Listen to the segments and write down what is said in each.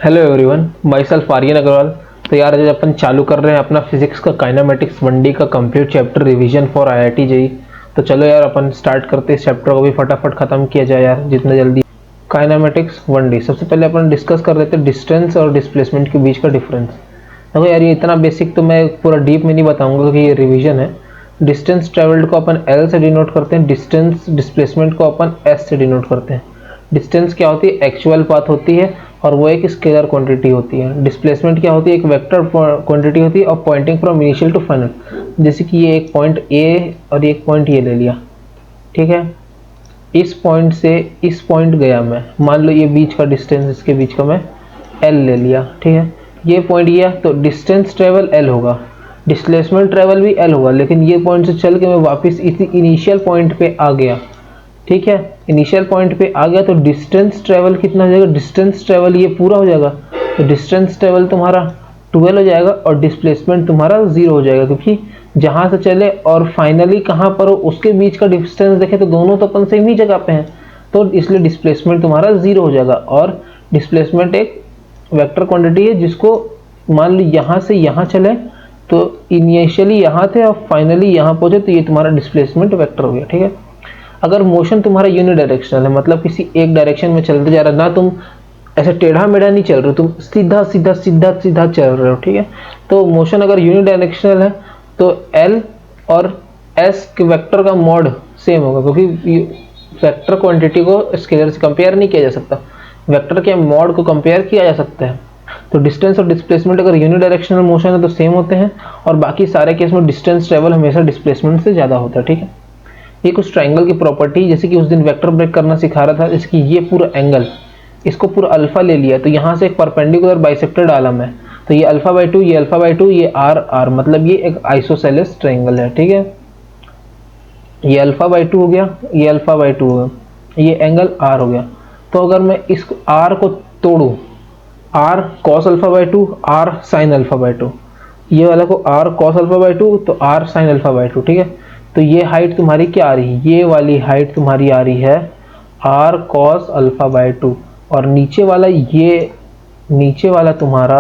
Hello everyone, myself Aryan Agarwal. तो यार आज अपन चालू कर रहे हैं अपना फिजिक्स का काइनेमेटिक्स 1D का complete chapter revision for IIT JEE. तो चलो यार अपन स्टार्ट करते इस चैप्टर को भी फटाफट खत्म किया जाए यार जितना जल्दी। काइनेमेटिक्स 1D सबसे पहले अपन डिस्कस कर लेते हैं डिस्टेंस और डिस्प्लेसमेंट के बीच का डिफरेंस। देखो यार ये इतना बेसिक तो मैं पूरा डीप में नहीं बताऊंगा कि ये रिविजन है। डिस्टेंस ट्रेवल्ड को अपन L से डिनोट करते हैं, डिस्टेंस डिस्प्लेसमेंट को अपन S से डिनोट करते हैं। डिस्टेंस क्या होती है? एक्चुअल पाथ होती है और वो एक स्केलर क्वांटिटी होती है। डिस्प्लेसमेंट क्या होती है? एक वेक्टर क्वांटिटी होती है और pointing from initial to final. जैसे कि ये एक पॉइंट ए और एक पॉइंट ये ले लिया, ठीक है। इस पॉइंट से इस पॉइंट गया मैं, मान लो ये बीच का डिस्टेंस, इसके बीच का मैं एल ले लिया, ठीक है। ये पॉइंट गया तो डिस्टेंस ट्रेवल एल होगा, डिस्प्लेसमेंट ट्रेवल भी एल होगा। लेकिन ये पॉइंट से चल के मैं वापस इसी इनिशियल पॉइंट पे आ गया, ठीक है। इनिशियल पॉइंट पे आ गया तो डिस्टेंस ट्रेवल कितना हो जाएगा? डिस्टेंस ट्रेवल ये पूरा हो जाएगा तो डिस्टेंस ट्रेवल तुम्हारा 12 हो जाएगा और डिस्प्लेसमेंट तुम्हारा 0 हो जाएगा, क्योंकि जहां से चले और फाइनली कहां पर हो उसके बीच का डिस्टेंस देखें तो दोनों तो अपन सेम ही जगह पे हैं, तो इसलिए डिस्प्लेसमेंट तुम्हारा 0 हो जाएगा। और डिस्प्लेसमेंट एक वेक्टर क्वांटिटी है जिसको मान लो यहाँ से यहाँ चले तो इनिशियली यहाँ थे और फाइनली यहाँ पहुंचे तो ये तुम्हारा डिस्प्लेसमेंट वेक्टर हो गया, ठीक है। अगर मोशन तुम्हारा यूनिडायरेक्शनल है, मतलब किसी एक डायरेक्शन में चलते जा रहा है ना, तुम ऐसे टेढ़ा मेढ़ा नहीं चल रहे हो, तुम सीधा सीधा सीधा सीधा चल रहे हो, ठीक है। तो मोशन अगर यूनिडायरेक्शनल है तो एल और एस के वेक्टर का मॉड सेम होगा, क्योंकि वेक्टर क्वांटिटी को स्केलर से कंपेयर नहीं किया जा सकता, वेक्टर के मॉड को कंपेयर किया जा सकता है। तो डिस्टेंस और डिस्प्लेसमेंट अगर यूनिडायरेक्शनल मोशन है तो सेम होते हैं, और बाकी सारे केस में डिस्टेंस ट्रेवल हमेशा डिस्प्लेसमेंट से ज़्यादा होता है, ठीक है। ये कुछ ट्रायंगल की प्रॉपर्टी, जैसे कि उस दिन वेक्टर ब्रेक करना सिखा रहा था, इसकी ये पूरा एंगल, इसको पूरा अल्फा ले लिया तो यहाँ से एक परपेंडिकुलर बाइसेक्टर डाला मैं, तो ये अल्फा बाई 2, ये अल्फा बाई 2, ये आर आर, मतलब ये एक आइसोसेलेस ट्रायंगल है, ठीक है। ये अल्फा बाई 2 हो गया, ये अल्फा बाई 2 हो गया, ये एंगल आर हो गया। तो अगर मैं इस आर को तोड़ूं, R cos alpha by 2, R sine alpha by 2, ये वाला को आर कॉस अल्फा बाई 2 तो आर साइन अल्फा बाई 2, ठीक है। तो ये हाइट तुम्हारी क्या आ रही है? ये वाली हाइट तुम्हारी आ रही है आर कॉस अल्फा बाई 2, और नीचे वाला, ये नीचे वाला तुम्हारा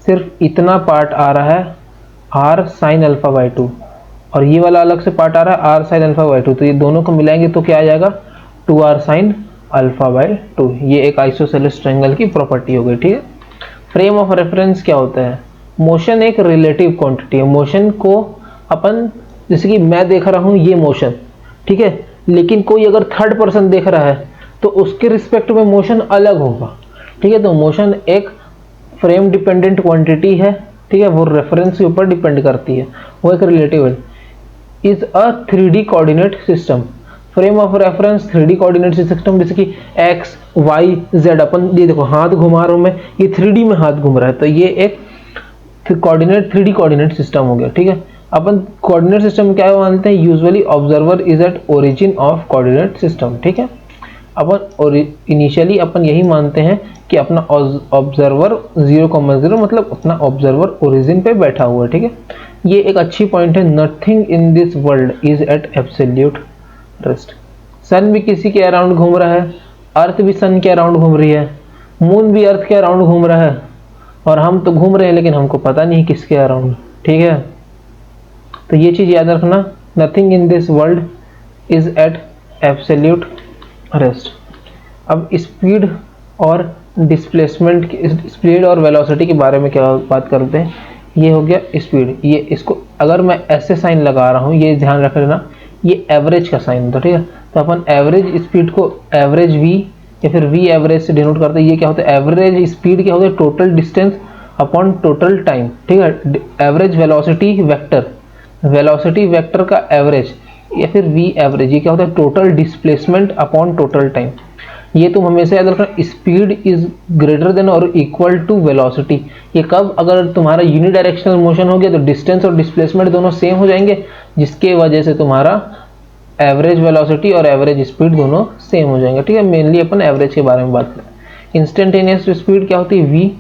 सिर्फ इतना पार्ट आ रहा है आर साइन अल्फा बाई 2, और ये वाला अलग से पार्ट आ रहा है आर साइन अल्फा बाई 2। तो ये दोनों को मिलाएंगे तो क्या आ जाएगा? 2r sign alpha by 2। ये एक आइसोसेलेस ट्रायंगल की प्रॉपर्टी हो गई, ठीक है। फ्रेम ऑफ रेफरेंस क्या होता है? मोशन एक रिलेटिव क्वांटिटी है। मोशन को अपन, जैसे कि मैं देख रहा हूं ये मोशन, ठीक है, लेकिन कोई अगर थर्ड पर्सन देख रहा है तो उसके रिस्पेक्ट में मोशन अलग होगा, ठीक है। तो मोशन एक फ्रेम डिपेंडेंट क्वांटिटी है, ठीक है, वो रेफरेंस के ऊपर डिपेंड करती है, वो एक रिलेटिव है। Is a 3D coordinate system. Frame of reference 3D coordinate system, जैसे कि एक्स वाई जेड, अपन ये देखो हाथ घुमा रहा हूं मैं, ये 3D में हाथ घूम रहा है, तो ये एक कोऑर्डिनेट 3D कोऑर्डिनेट सिस्टम हो गया, ठीक है। अपन कोऑर्डिनेट सिस्टम क्या मानते हैं? Usually observer is at origin of coordinate system, ठीक है। अपन इनिशियली अपन यही मानते हैं कि अपना ऑब्जर्वर 0,0 मतलब अपना ऑब्जर्वर ओरिजिन पे बैठा हुआ है, ठीक है। ये एक अच्छी पॉइंट है। Nothing in this world is at absolute rest. Sun भी किसी के अराउंड घूम रहा है, अर्थ भी सन के अराउंड घूम रही है, मून भी अर्थ के अराउंड घूम रहा है, और हम तो घूम रहे हैं लेकिन हमको पता नहीं किसके अराउंड, ठीक है। तो ये चीज याद रखना, nothing in this world is at absolute rest. अब स्पीड और डिस्प्लेसमेंट, स्पीड और वेलोसिटी के बारे में क्या बात करते हैं। ये हो गया स्पीड, ये इसको अगर मैं ऐसे साइन लगा रहा हूँ, ये ध्यान रख लेना, ये एवरेज का साइन होता है, ठीक है। तो अपन एवरेज स्पीड को एवरेज वी या फिर वी एवरेज से डिनोट करते हैं। ये क्या होता है? एवरेज स्पीड क्या होता है? Total distance upon total time, ठीक है। Average velocity vector, velocity vector का एवरेज या फिर वी एवरेज, ये क्या होता है? Total displacement upon total time. ये तुम हमेशा याद रखना, स्पीड इज ग्रेटर देन और इक्वल टू वेलोसिटी। ये कब? अगर तुम्हारा यूनिडायरेक्शनल मोशन हो गया तो डिस्टेंस और डिस्प्लेसमेंट दोनों सेम हो जाएंगे, जिसके वजह से तुम्हारा एवरेज वेलोसिटी और एवरेज स्पीड दोनों सेम हो जाएंगे, ठीक है। मेनली अपन एवरेज के बारे में बात करें। इंस्टेंटेनियस स्पीड क्या होती है? V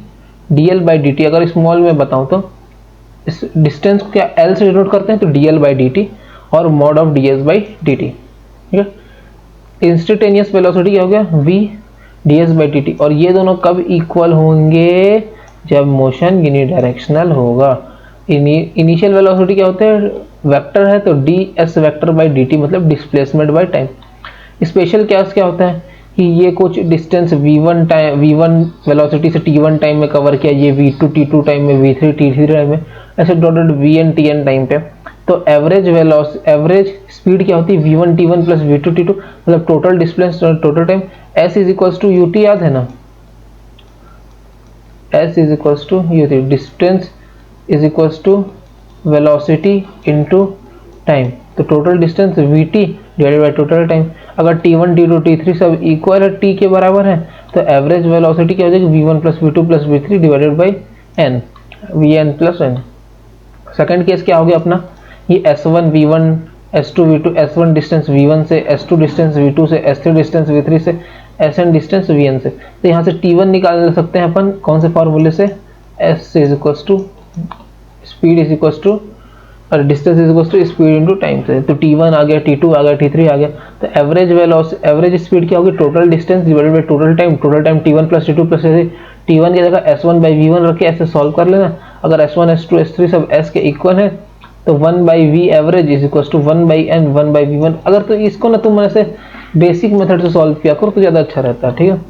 d l by d t. अगर स्मॉल में बताऊं तो इस डिस्टेंस को क्या एल से डिनोट करते हैं, तो d l by d t और mod of d s by d t, ठीक है। इंस्टेंटेनियस वेलोसिटी क्या हो गया? वी ds बाई dt, और ये दोनों कब इक्वल होंगे? जब मोशन यूनिडायरेक्शनल होगा। इनिशियल वेलोसिटी क्या होते हैं? वेक्टर है तो ds वेक्टर बाई dt मतलब displacement by time. Special case क्या होता है कि ये कुछ डिस्टेंस v1 वेलोसिटी से t1 टाइम में कवर किया, ये v2 t2 टाइम में, v3 t3 टाइम में, ऐसे डॉटेड vn tn टाइम पे। तो एवरेज स्पीड क्या होती है? v1 t1 plus v2 t2 मतलब total displace total time. s is equals to ut, याद है ना? s is equals to ut, distance is equals to velocity into time. तो total distance vt divided by total time. अगर t1 t2 t3 सब equal है, t के बराबर है, तो एवरेज वेलोसिटी क्या हो जाएगी? v1 plus v2 plus v3 divided by n, vn plus n। Second case क्या हो गया अपना? ये s1 v1 s2 v2, s1 distance v1 से, s2 डिस्टेंस v2 से, s3 डिस्टेंस v3 से, sn डिस्टेंस vn से। तो यहाँ से t1 निकाल सकते हैं अपन कौन से फॉर्मूले से? s is equals to speed is equals to और distance is equals to speed into time से। तो t1 आ गया, t2 आ गया, t3 आ गया। तो एवरेज स्पीड क्या होगी? Total distance divided by total time t1 plus t2 plus t1 की जगह s1 बाई v1 रख के ऐसे सॉल्व कर लेना। अगर s1 s2 s3 सब s के इक्वल है तो 1 by v average is equals to 1 by n 1 by v1। अगर तो इसको ना तुम ऐसे बेसिक मेथड से सॉल्व किया करो तो ज़्यादा अच्छा रहता है, ठीक है।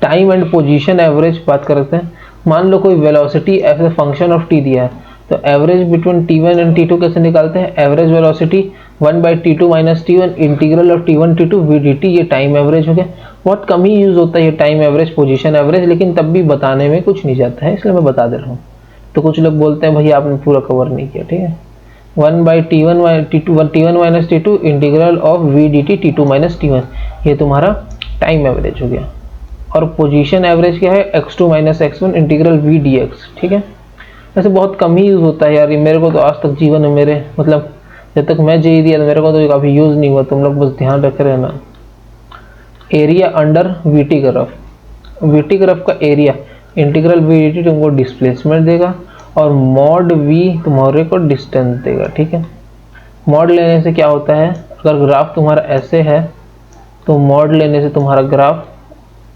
टाइम एंड पोजीशन एवरेज बात करते हैं। मान लो कोई velocity as a function of t दिया है, तो average between t1 and t2 कैसे निकालते हैं? Average velocity 1 by t2 minus t1 integral of t1 t2 vdt, ये टाइम एवरेज हो गया। बहुत कम ही यूज होता है ये टाइम एवरेज, पोजीशन एवरेज, लेकिन तब भी बताने में कुछ नहीं जाता है, इसलिए मैं बता दे रहा हूँ। तो कुछ लोग बोलते हैं भैया आपने पूरा कवर नहीं किया, ठीक है। 1 by t1 minus t2 integral of vdt t2 minus t1, ये तुम्हारा टाइम एवरेज हो गया। और पोजीशन एवरेज क्या है? x2 minus x1 integral v dx, ठीक है। वैसे बहुत कम ही यूज होता है यार, ये मेरे को तो आज तक जीवन में मेरे मतलब जब तक मैं जेई दिया तो मेरे को तो काफी यूज नहीं हुआ, तुम लोग बस ध्यान रखे रहना। Area under VT graph, VT graph का area integral v d t तुमको डिस्प्लेसमेंट देगा और मॉड वी तुम्हारे को डिस्टेंस देगा, ठीक है। मॉड लेने से क्या होता है? अगर ग्राफ तुम्हारा ऐसे है तो मॉड लेने से तुम्हारा ग्राफ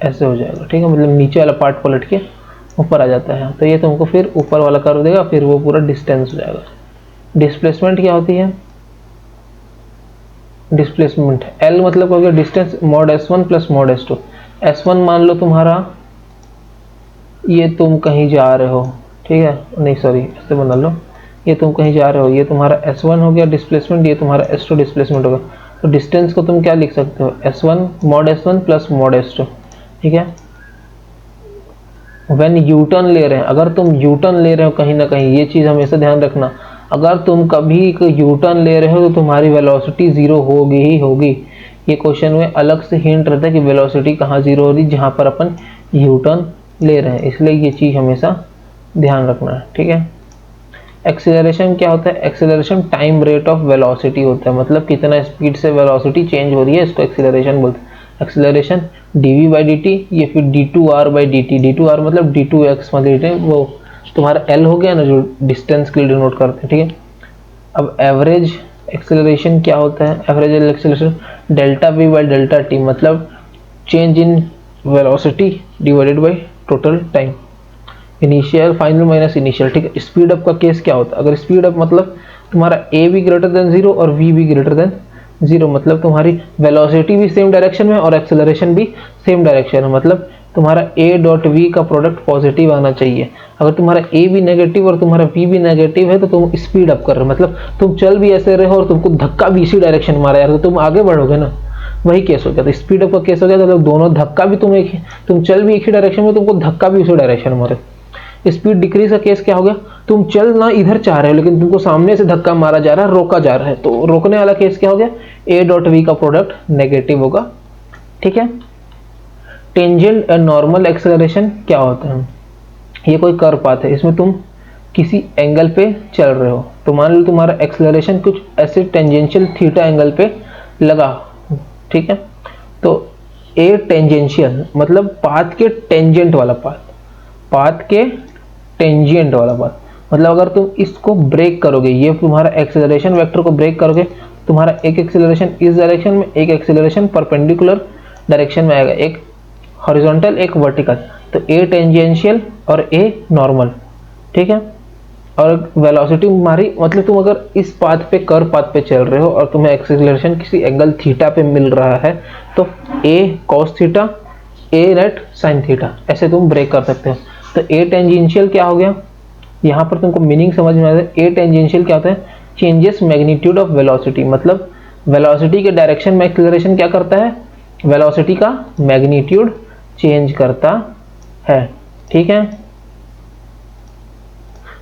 ऐसे हो जाएगा, ठीक है, मतलब नीचे वाला पार्ट पलट के ऊपर आ जाता है, तो ये तुमको फिर ऊपर वाला कर देगा, फिर वो पूरा डिस्टेंस हो जाएगा। डिस्प्लेसमेंट क्या होती है? डिस्प्लेसमेंट L मतलब हो गया distance mod S1 plus mod S2। S1 मान लो तुम्हारा ये तुम कहीं जा रहे हो, ठीक है, नहीं सॉरी ऐसे बना लो, ये तुम कहीं जा रहे हो, ये तुम्हारा S1 हो गया डिस्प्लेसमेंट, ये तुम्हारा S2 डिस्प्लेसमेंट होगा। तो डिस्टेंस को तुम क्या लिख सकते हो? S1 प्लस मॉड S2, ठीक है। व्हेन यू टर्न ले रहे हैं, अगर तुम यू टर्न ले रहे हो कहीं ना कहीं, ये चीज़ हमेशा ध्यान रखना, अगर तुम कभी यू टर्न ले रहे हो तो तुम्हारी वेलोसिटी जीरो होगी ही होगी। ये क्वेश्चन में अलग से हिंट रहता है कि वेलोसिटी कहाँ जीरो हो रही, जहाँ पर अपन यू टर्न ले रहे हैं, इसलिए ये चीज़ हमेशा ध्यान रखना है, ठीक है। एक्सीलरेशन क्या होता है? Acceleration time rate of velocity होता है, मतलब कितना स्पीड से वेलोसिटी चेंज हो रही है, इसको एक्सीलरेशन बोलते हैं। एक्सीलरेशन dv बाई dt, ये फिर d2r बाई dt, d2r मतलब d2x मतलब वो तुम्हारा l हो गया ना, जो डिस्टेंस के लिए डिनोट करते हैं, ठीक है। अब एवरेज एक्सीलरेशन क्या होता है? Average acceleration delta v by delta t मतलब change in velocity divided by total time. Initial final minus initial, ठीक है। स्पीड अप का केस क्या होता है? अगर स्पीड अप मतलब तुम्हारा a भी ग्रेटर देन 0 और v भी ग्रेटर देन 0, मतलब तुम्हारी वेलोसिटी भी सेम डायरेक्शन में और एक्सेलरेशन भी सेम डायरेक्शन है, मतलब तुम्हारा a डॉट v का प्रोडक्ट पॉजिटिव आना चाहिए। अगर तुम्हारा a भी नेगेटिव और तुम्हारा v भी नेगेटिव है तो तुम स्पीड अप कर रहे हो, मतलब तुम चल भी ऐसे रहे हो और तुमको धक्का भी इसी डायरेक्शन मारा यार, तो तुम आगे बढ़ोगे ना, वही केस हो गया। तो स्पीड अप का केस हो गया, तो दोनों धक्का भी तुम चल भी एक ही डायरेक्शन में, तुमको धक्का भी उसी डायरेक्शन मारे। स्पीड डिक्रीज का केस क्या हो गया? तुम चल ना इधर चाह रहे हो लेकिन तुमको सामने से धक्का मारा जा रहा है, रोका जा रहा है, तो रोकने वाला केस क्या हो गया? a डॉट v का प्रोडक्ट नेगेटिव होगा, ठीक है। टेंजेंट एंड नॉर्मल एक्सेलरेशन क्या होता है? ये कोई कर्व पाथ है, इसमें तुम किसी एंगल पे चल रहे हो, तो मान लो तुम्हारा एक्सेलरेशन कुछ ऐसे टेंजेंशियल थीटा एंगल पे लगा, ठीक है। तो ए टेंजेंशियल मतलब पाथ के टेंजेंट वाला पाथ के टेंजेंट वाला पाथ, मतलब अगर तुम इसको ब्रेक करोगे, ये तुम्हारा एक्सेलरेशन वेक्टर को ब्रेक करोगे, तुम्हारा एक एक्सेलरेशन इस डायरेक्शन में, एक एक्सेलरेशन परपेंडिकुलर डायरेक्शन में आएगा, एक हॉरिजॉन्टल एक वर्टिकल, तो ए टेंजेंशियल और ए नॉर्मल, ठीक है। और वेलोसिटी तुम्हारी, मतलब तुम अगर इस पाथ पे, कर्व पाथ पे चल रहे हो और तुम्हें एक्सेलरेशन किसी एंगल थीटा पे मिल रहा है, तो ए कॉस थीटा, ए नेट साइन थीटा, ऐसे तुम ब्रेक कर सकते हो। तो ए टेंजेंशियल क्या हो गया, यहाँ पर तुमको मीनिंग समझ में आ जाए। ए टेंजेंशियल क्या होता है, चेंजेस मैग्नीट्यूड ऑफ वेलोसिटी, मतलब वेलोसिटी के डायरेक्शन में एक्सेलरेशन क्या करता है, वेलोसिटी का मैग्नीट्यूड चेंज करता है, ठीक है।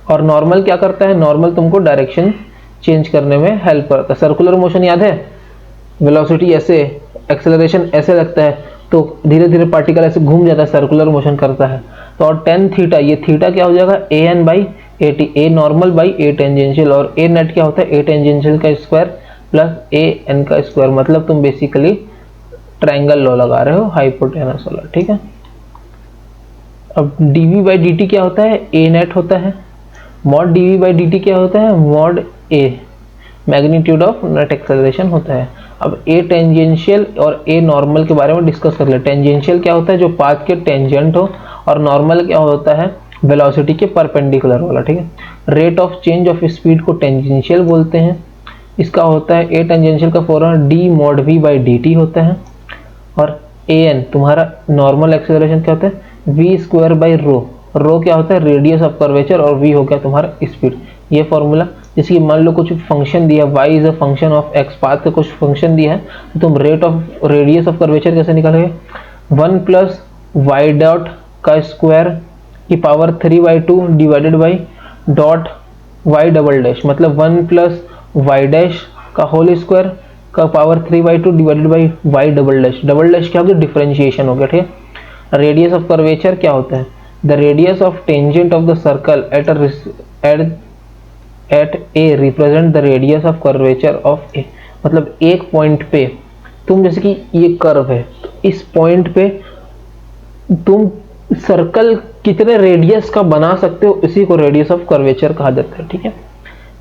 और नॉर्मल क्या करता है, नॉर्मल तुमको डायरेक्शन चेंज करने में हेल्प करता है। सर्कुलर मोशन याद है, वेलोसिटी ऐसे, एक्सेलरेशन ऐसे लगता है, तो धीरे धीरे पार्टिकल ऐसे घूम जाता है, सर्कुलर मोशन करता है। तो और टेन थीटा, ये थीटा क्या हो जाएगा, a n by a t, a normal by a tangential, और ए नेट क्या होता है, ए टेंजेंशियल का स्क्वायर प्लस ए एन का स्क्वायर, मतलब तुम बेसिकली ट्रायंगल लॉ लगा रहे हो, हाइपोटेनस वाला, ठीक है। अब dv बाई डी टी क्या होता है, ए नेट होता है। Mod dv by d T क्या होता है, mod A magnitude of net acceleration होता है। अब ए टेंजेंशियल और ए नॉर्मल के बारे में डिस्कस कर ले। टेंजेंशियल क्या होता है, जो पाथ के टेंजेंट हो, और नॉर्मल क्या होता है, वेलोसिटी के परपेंडिकुलर वाला, ठीक है। Rate of change of speed को टेंजेंशियल बोलते हैं। इसका होता है ए टेंजेंशियल का formula D mod we by d T होता है। और ए एन तुम्हारा नॉर्मल एक्सेलरेशन क्या होता है, वी स्क्वायर बाई रो, रो क्या होता है, रेडियस ऑफ कर्वेचर, और वी हो गया तुम्हारा स्पीड। ये फॉर्मूला, जैसे कि मान लो कुछ फंक्शन दिया, y is a function of x, path का कुछ फंक्शन दिया है, तो तुम rate of radius of curvature कैसे निकालोगे, 1 प्लस वाई डॉट का स्क्वायर की power 3/2 divided by dot y double dash, मतलब 1 प्लस वाई डैश का होल स्क्वायर का power 3/2 divided by y double dash. Double dash क्या हो गया, डिफरेंशिएशन हो गया, ठीक है। रेडियस ऑफ कर्वेचर क्या होता है, the radius of tangent of the circle at a represent the radius of curvature of a, मतलब एक पॉइंट पे तुम, जैसे कि ये कर्व है, तो इस पॉइंट पे तुम सर्कल कितने रेडियस का बना सकते हो, इसी को रेडियस ऑफ कर्वेचर कहा जाता है, ठीक है।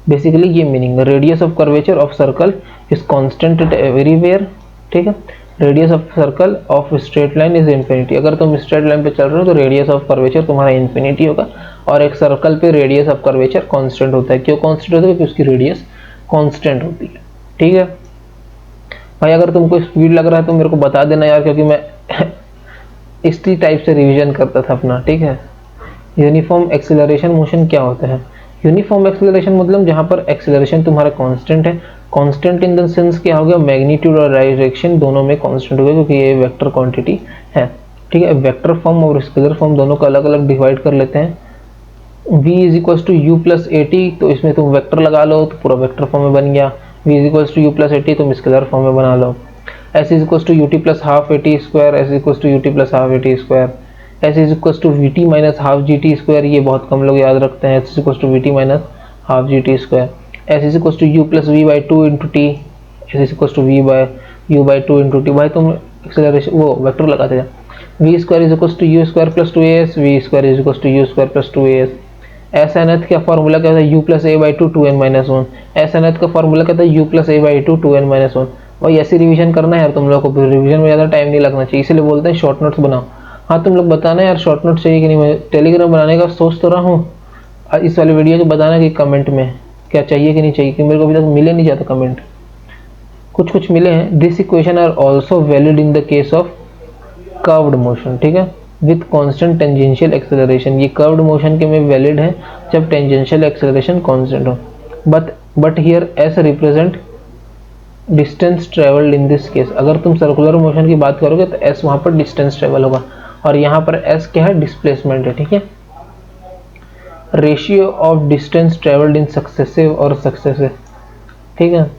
बेसिकली ये meaning, radius of curvature of circle is constant eight everywhere, ठीक है। Radius of circle of straight line is infinity, अगर तुम स्ट्रेट लाइन पे चल रहे हो तो रेडियस ऑफ कर्वेचर तुम्हारा इंफिनिटी होगा, और एक सर्कल पे रेडियस ऑफ कर्वेचर कांस्टेंट होता है। क्यों कांस्टेंट होता है, क्योंकि उसकी रेडियस कांस्टेंट होती है, ठीक है भाई। अगर तुमको स्पीड लग रहा है तो मेरे को बता देना यार, क्योंकि मैं इसी टाइप से रिवीजन करता था अपना, ठीक है। यूनिफॉर्म एक्सेलरेशन मोशन क्या होता है, यूनिफॉर्म एक्सेलरेशन मतलब जहां पर एक्सेलरेशन तुम्हारा कांस्टेंट है। कांस्टेंट इन द सेंस क्या हो गया, मैग्नीट्यूड और डायरेक्शन दोनों में कांस्टेंट हो गया, क्योंकि ये वेक्टर क्वांटिटी है, ठीक है। वेक्टर फॉर्म और स्केलर फॉर्म दोनों को अलग अलग डिवाइड कर लेते हैं। v is equal to u plus a t, तो इसमें तुम वेक्टर लगा लो तो पूरा वेक्टर फॉर्म में बन गया। v is equal to u plus a t तुम स्केलर फॉर्म में बना लो। s is equal to u t plus half a t square, s is equal to u t plus half a t square, s is equal to v t minus half g t square, ये बहुत कम लोग याद रखते हैं, s is equal to v t minus half g t square. s is equal to u plus v by two into t, s is equal to v by u by two into t. भाई तुम acceleration वो vector लगाते जा, v square is equal to u square plus two a s, v square is equal to u square plus two a s. S n th का formula क्या होता है, u plus a by two two n minus one. S n th का formula क्या होता है, u plus a by two two n minus one. और ऐसे रिवीजन करना है यार तुम लोग को, रिवीजन में ज़्यादा टाइम नहीं लगना चाहिए, इसलिए बोलते हैं शॉर्ट नोट्स बनाओ। हाँ तुम लोग बताना यार शॉर्ट नोट्स चाहिए कि नहीं, मैं टेलीग्राम बनाने का सोच तो रहा हूँ, इस वाले वीडियो को बताना कि कमेंट में क्या चाहिए कि नहीं चाहिए, कि मेरे को अभी तक मिले नहीं जाता कमेंट, कुछ कुछ मिले हैं। This equation are also valid in the case of curved motion, ठीक है, विथ कांस्टेंट टेंजेंशियल एक्सेलरेशन। ये कर्व्ड मोशन के में वैलिड है जब टेंजेंशियल एक्सेलरेशन कांस्टेंट हो। But here s represent distance travelled in this case. अगर तुम सर्कुलर मोशन की बात करोगे तो एस वहां पर डिस्टेंस ट्रेवल होगा, और यहाँ पर एस क्या है, डिस्प्लेसमेंट है, ठीक है। Ratio of distance travelled in successive और सक्सेसिव, ठीक है,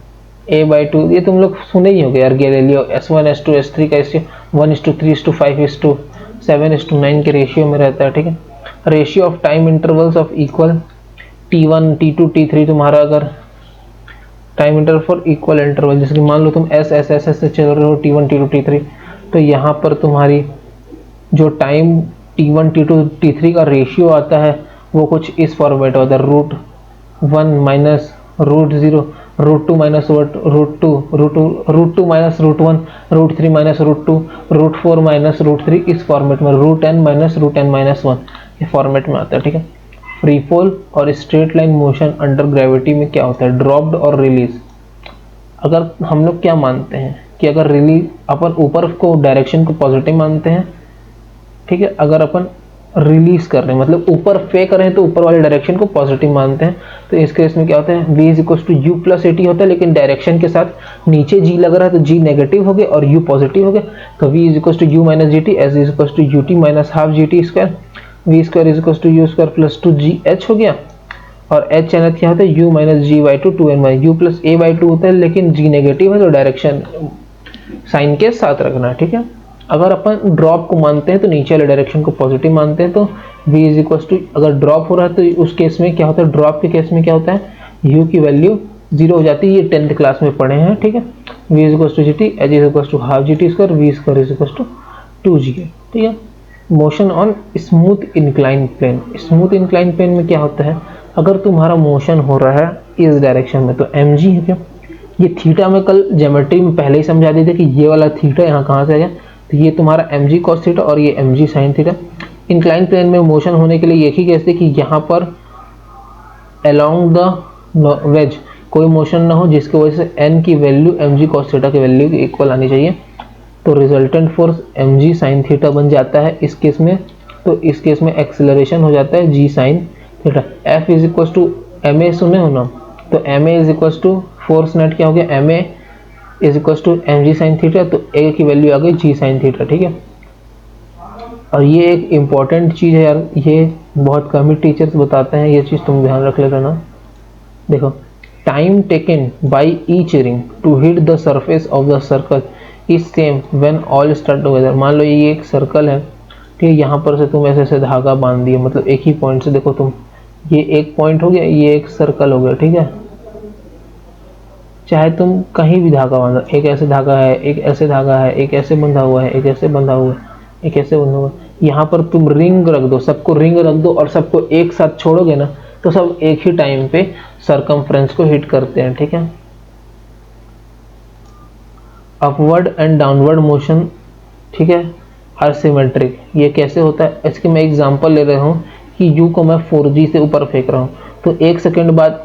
a बाई टू, ये तुम लोग सुने ही होंगे यार, गैलीलियो S1 S2 S3 का रेशियो 1:3:5:7:9 के रेशियो में रहता है, ठीक है। Ratio of time intervals of equal T1 T2 T3, तुम्हारा अगर time interval for equal interval, जैसे कि मान लो तुम S S S S से चल रहे हो T1 T2 T3, तो यहाँ पर तुम्हारी जो टाइम T1 T2 T3 का रेशियो आता है वो कुछ इस फॉर्मेट होता है, √1 - √0 √2 माइनस √2 माइनस √1, √3 माइनस √2, √4 माइनस √3, इस फॉर्मेट में √n माइनस √n माइनस 1 ये फॉर्मेट में आता है, ठीक है। फ्री फॉल और straight line motion under gravity में क्या होता है, ड्रॉप्ड और रिलीज। अगर हम लोग क्या मानते हैं कि अगर रिलीज अपन ऊपर को डायरेक्शन को पॉजिटिव मानते हैं, ठीक है। अगर अपन रिलीज कर रहे हैं मतलब ऊपर फेंक रहे हैं तो ऊपर वाले डायरेक्शन को पॉजिटिव मानते हैं। तो इस केस में क्या होता है, v is equal to u plus a t होता है, लेकिन डायरेक्शन के साथ नीचे g लग रहा है तो g नेगेटिव हो गया और u पॉजिटिव हो गया। तो v is equal to u minus g t s is equal to u t minus half g t square, v square is equal to u square plus 2gh हो गया। और h यानी क्या होता है, u minus g by two 2n minus u plus a by two होता है, लेकिन g नेगेटिव है तो डायरेक्शन साइन के साथ रखना है, ठीक है। अगर अपन ड्रॉप को मानते हैं तो नीचे वाले डायरेक्शन को पॉजिटिव मानते हैं, तो v इज इक्वल टू, अगर ड्रॉप हो रहा है तो उस केस में क्या होता है, ड्रॉप के केस में क्या होता है, u की वैल्यू 0 हो जाती है। ये 10th क्लास में पढ़े हैं, ठीक है। v is equal to g t h is equal to half g t square, v square is equal to 2g, ठीक है। Motion on smooth incline plane, smooth incline plane में क्या होता है, अगर तुम्हारा मोशन हो रहा है इस डायरेक्शन में तो mg है, क्या ये थीटा में कल ज्योमेट्री में पहले ही समझा दी थी कि ये वाला थीटा यहाँ कहाँ से आ गया, तो ये तुम्हारा mg cos थीटा और ये mg sin theta. Incline plane में मोशन होने के लिए एक ही कैसे कि यहाँ पर अलोंग द वेज कोई मोशन ना हो जिसकी वजह से n की वैल्यू mg cos थीटा की वैल्यू के इक्वल आनी चाहिए। तो resultant force mg sin theta बन जाता है इस केस में। तो इस केस में एक्सेलरेशन हो जाता है g sin theta. f is equal to ma सुने हो ना, तो ma is equal to force net क्या हो गया, ma is equal to mg sin theta, तो a की वैल्यू आ गई g sin थीटा, ठीक है। और ये एक इम्पॉर्टेंट चीज़ है यार, ये बहुत कम ही टीचर्स बताते हैं, ये चीज़ तुम ध्यान रख लेना। देखो, time taken by each ring to hit the surface of the circle is same when all start together. मान लो ये एक सर्कल है, ठीक है, यहाँ पर से तुम ऐसे ऐसे धागा बांध दिए, मतलब एक ही पॉइंट से, देखो तुम, ये एक पॉइंट हो गया, ये एक सर्कल हो गया, ठीक है। चाहे तुम कहीं भी धागा बांधो, एक ऐसे धागा है, एक ऐसे धागा है, एक ऐसे बंधा हुआ है, एक ऐसे बंधा हुआ है, एक ऐसे बंधा हुआ है, यहाँ पर तुम रिंग रख दो, सबको रिंग रख दो और सबको एक साथ छोड़ोगे ना तो सब एक ही टाइम पे सरकमफ्रेंस को हिट करते हैं, ठीक है। अपवर्ड एंड डाउनवर्ड मोशन, ठीक है, आर सिमेट्रिक। ये कैसे होता है, इसकी मैं एग्जांपल ले रहा हूँ कि u को मैं 4g से ऊपर फेंक रहा हूँ, तो एक सेकंड बाद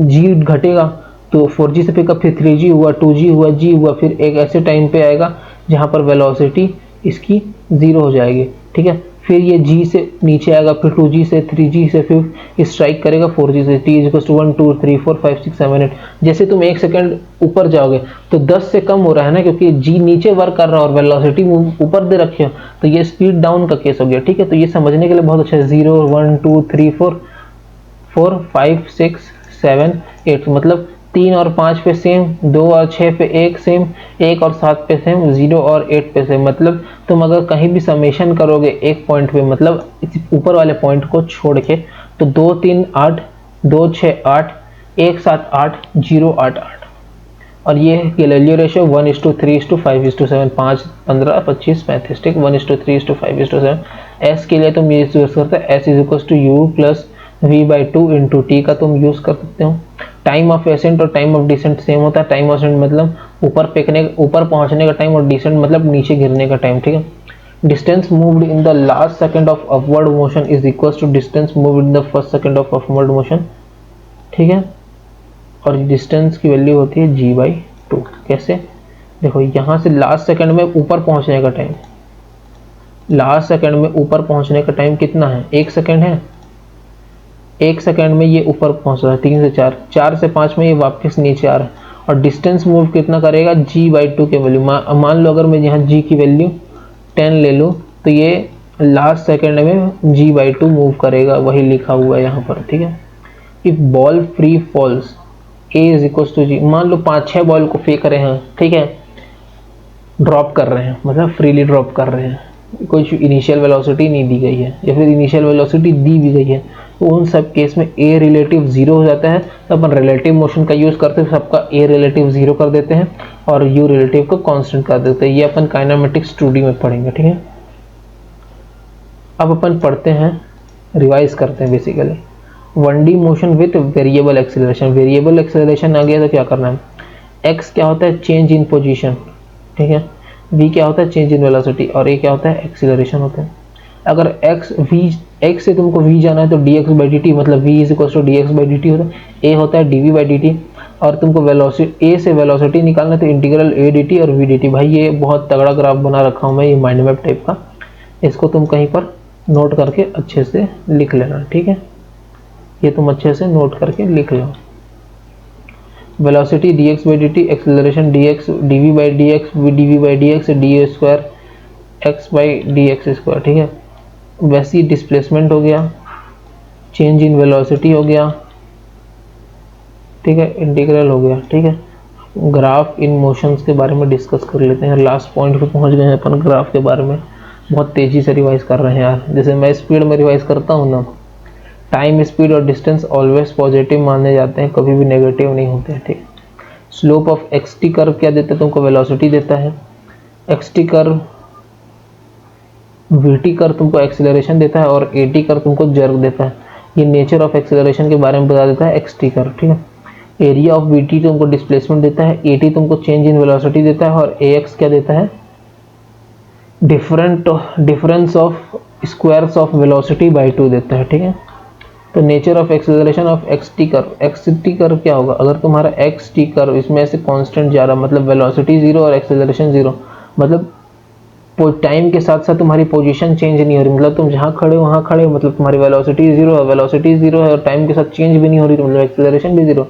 g घटेगा तो 4g से फेंका, फिर 3g हुआ, 2g हुआ, g हुआ, फिर एक ऐसे टाइम पे आएगा जहाँ पर वेलोसिटी इसकी 0 हो जाएगी, ठीक है। फिर ये g से नीचे आएगा, फिर 2g से, 3g से, फिर स्ट्राइक करेगा 4g से, t इक्वल टू 1 2 3 4 5 6 7 8। जैसे तुम एक सेकंड ऊपर जाओगे तो 10 से कम हो रहा है ना, क्योंकि g नीचे वर्क कर रहा है और वेलोसिटी ऊपर दे रखी हो, तो ये स्पीड डाउन का केस हो गया, ठीक है। तो ये समझने के लिए बहुत अच्छा है। 0 1 2 3 4 4 5 6 7 8, मतलब 3 और 5 पे सेम, 2 और 6 पे एक सेम, 1 और 7 पे सेम, 0 और 8 पे सेम। मतलब तुम अगर कहीं भी समेशन करोगे एक पॉइंट पे, मतलब ऊपर वाले पॉइंट को छोड़ के, तो 2 3 8 2 6 8 1 7 8 0 8 8। और ये गैलीलियो रेशियो 1:3:5:7, 5 15 25 35, ठीक, 1:3:5:7। एस के लिए तुम ये यूज करते हैं, s is equal to u plus v/2 into t का तुम यूज कर सकते हो। टाइम ऑफ एसेंट और टाइम ऑफ डिसेंट सेम होता है। टाइम ऑफ एसेंट मतलब ऊपर पहुंचने का टाइम, और डिसेंट मतलब नीचे गिरने का टाइम, ठीक है। Distance moved in the last second of upward motion is equal to distance moved in the first second of upward motion, ठीक है। और डिस्टेंस की वैल्यू होती है g/2। कैसे, देखो यहाँ से लास्ट सेकंड में ऊपर पहुंचने का टाइम, लास्ट सेकंड में ऊपर पहुंचने का टाइम कितना है, 1 सेकंड है। 1 सेकंड में ये ऊपर पहुंच रहा है, 3 से 4, 4 से 5 में ये वापस नीचे आ रहा है। और डिस्टेंस मूव कितना करेगा, g/2 के वैल्यू। मान लो अगर मैं यहाँ g की वैल्यू 10 ले लूँ तो ये लास्ट सेकंड में g/2 मूव करेगा, वही लिखा हुआ है यहाँ पर, ठीक है। If ball free falls a is equal to g, मान लो 5-6 बॉल को फेंक रहे हैं, ठीक है, ड्रॉप कर रहे हैं, मतलब फ्रीली ड्रॉप कर रहे हैं, कोई इनिशियल वेलोसिटी नहीं दी गई है, या फिर इनिशियल वेलोसिटी दी भी गई है, तो उन सब केस में a रिलेटिव 0 हो जाता है। तो अपन रिलेटिव मोशन का यूज करते हैं, सबका a रिलेटिव 0 कर देते हैं और u रिलेटिव को कांस्टेंट कर देते हैं। ये अपन काइनेमेटिक्स 2D में पढ़ेंगे, ठीक है। अब अपन पढ़ते हैं, रिवाइज करते हैं basically. 1D motion with variable acceleration. Variable acceleration आ गया तो क्या करना है, x क्या होता है चेंज इन पोजीशन, ठीक है, v क्या होता है चेंज इन वेलोसिटी, और a क्या होता है एक्सीलरेशन होता है। अगर x से तुमको v जाना है तो dx/dt, मतलब v = dx/dt होता है, a होता है dv/dt, और तुमको वेलोसिटी a से वेलोसिटी निकालना है तो इंटीग्रल a dt और v dt। भाई ये बहुत तगड़ा ग्राफ बना रखा हूँ मैं, ये माइंड मैप टाइप का, इसको तुम कहीं पर नोट करके अच्छे से लिख लेना, ठीक है, ये तुम अच्छे से नोट करके लिख लो। Velocity dx/dt, acceleration dx dv/dx dv/dx d² x/dx², ठीक है। वैसे ही डिस्प्लेसमेंट हो गया, चेंज इन वेलोसिटी हो गया, ठीक है, इंटीग्रल हो गया, ठीक है। ग्राफ इन मोशंस के बारे में डिस्कस कर लेते हैं। लास्ट पॉइंट पे पहुंच गए हैं अपन ग्राफ के बारे में, बहुत तेजी से रिवाइज कर रहे हैं यार, जैसे मैं स्पीड में रिवाइज करता हूँ ना, टाइम, स्पीड और डिस्टेंस ऑलवेज पॉजिटिव माने जाते हैं, कभी भी नेगेटिव नहीं होते हैं, ठीक। स्लोप ऑफ एक्सटी कर्व क्या देता है तुमको, वेलोसिटी देता है। एक्सटी कर्व, वीटी कर्व तुमको एक्सीलरेशन देता है, और एटी कर्व तुमको जर्क देता है। ये नेचर ऑफ एक्सीलरेशन के बारे में बता देता है एक्सटी कर्व, ठीक है। एरिया ऑफ वीटी तुमको डिस्प्लेसमेंट देता है, एटी तुमको चेंज इन वेलोसिटी देता है, और एक्स क्या देता है difference of squares of velocity by 2 देता है, ठीक है। तो nature of acceleration of x t curve क्या होगा, अगर तुम्हारा एक्सटी कर्व इसमें से कांस्टेंट जा रहा, मतलब वेलोसिटी 0 और एक्सेलरेशन 0, मतलब टाइम के साथ साथ तुम्हारी पोजीशन चेंज नहीं हो रही, मतलब तुम जहाँ खड़े हो वहाँ खड़े हो, मतलब तुम्हारी वेलोसिटी 0 है, और टाइम के साथ चेंज भी नहीं हो रही, तो मतलब एक्सेलरेशन भी 0,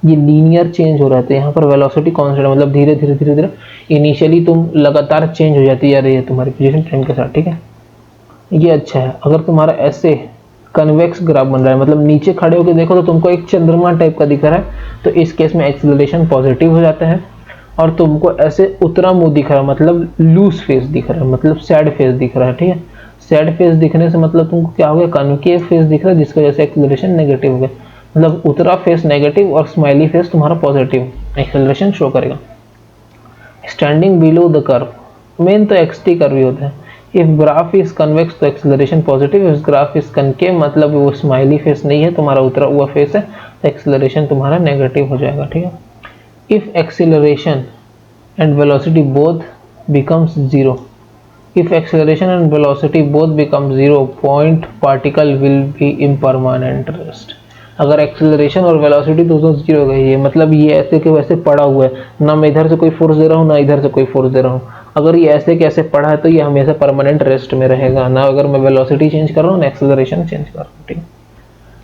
ये लीनियर चेंज हो रहा है। तो यहाँ पर वेलोसिटी कांस्टेंट, मतलब धीरे धीरे इनिशियली तुम लगातार चेंज हो जाती है ये तुम्हारी पोजीशन टाइम के साथ, ठीक है, ये अच्छा है। अगर तुम्हारा ऐसे कन्वेक्स ग्राफ बन रहा है, मतलब नीचे खड़े होकर देखो तो तुमको एक चंद्रमा टाइप का दिख रहा है, तो इस केस में एक्सेलरेशन पॉजिटिव हो जाता है। और तुमको ऐसे उतरा मुंह दिख रहा है, मतलब लूज फेस दिख रहा है, मतलब सैड फेस दिख रहा है, ठीक है। सैड फेस दिखने से मतलब तुमको क्या हो गया, कनकेव फेस दिख रहा है, जिसकी वजह से एक्सेलरेशन नेगेटिव हो गया, मतलब उतरा फेस नेगेटिव और स्माइली फेस तुम्हारा पॉजिटिव एक्सेलरेशन शो करेगा। Standing below the curve, main तो एक्सटी कर्व ही होता है। इफ ग्राफ इज कन्वेक्स तो acceleration positive, if graph is concave मतलब वो स्माइली फेस नहीं है, तुम्हारा उतरा हुआ फेस है, तो एक्सेलरेशन तुम्हारा नेगेटिव हो जाएगा, ठीक है। If acceleration and velocity both becomes 0, if acceleration and velocity both become 0, point particle will be impermanent rest। अगर एक्सेलरेशन और वेलोसिटी दोनों 0 हो गई है, मतलब ये ऐसे के वैसे पड़ा हुआ है, ना मैं इधर से कोई फोर्स दे रहा हूँ ना इधर से कोई फोर्स दे रहा हूँ, अगर ये ऐसे कैसे पड़ा है तो ये हमेशा परमानेंट रेस्ट में रहेगा, ना अगर मैं वेलोसिटी चेंज कर रहा हूँ ना एक्सेलरेशन चेंज कर रहा हूँ, ठीक।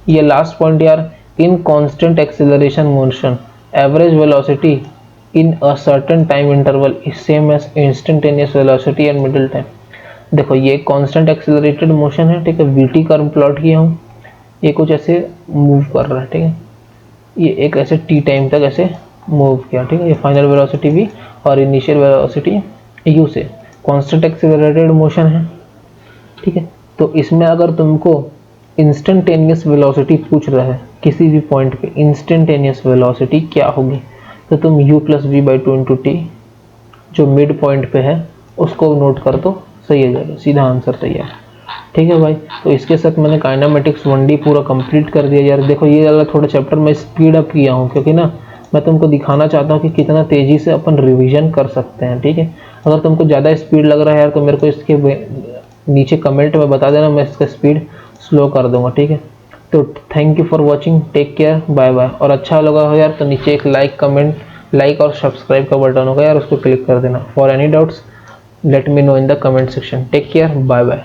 ये लास्ट पॉइंट यार, in constant acceleration motion average velocity in a certain time interval is same as instantaneous velocity and middle time। देखो ये कांस्टेंट एक्सेलरेटेड मोशन है, ठीक है, वीटी कर्व प्लॉट किया हूँ, ये कुछ ऐसे मूव कर रहा है, ठीक है, ये एक ऐसे टी टाइम तक ऐसे मूव किया, ठीक है। ये फाइनल वेलोसिटी भी और इनिशियल वेलोसिटी यू से कांस्टेंट एक्सेलरेटेड मोशन है, ठीक है। तो इसमें अगर तुमको इंस्टेंटेनियस वेलोसिटी पूछ रहा है किसी भी पॉइंट पे, इंस्टेंटेनियस वेलोसिटी क्या होगी, तो तुम u+v/2 × t जो मिड पॉइंट पे है उसको नोट कर दो, सही हो जाएगा, सीधा आंसर सही है, ठीक है भाई। तो इसके साथ मैंने काइनेमेटिक्स 1D पूरा कंप्लीट कर दिया यार। देखो ये वाला थोड़ा चैप्टर मैं स्पीड अप किया हूँ, क्योंकि ना मैं तुमको दिखाना चाहता हूँ कि कितना तेज़ी से अपन रिवीजन कर सकते हैं, ठीक है। अगर तुमको ज़्यादा स्पीड लग रहा है यार तो मेरे को इसके नीचे कमेंट में बता देना, मैं इसका स्पीड स्लो कर दूंगा, ठीक है। तो thank you for watching, take care, bye bye. और अच्छा लगा हो यार तो नीचे एक लाइक और सब्सक्राइब का बटन होगा यार, उसको क्लिक कर देना। For any doubts let me know in the comment section. Take care, bye bye.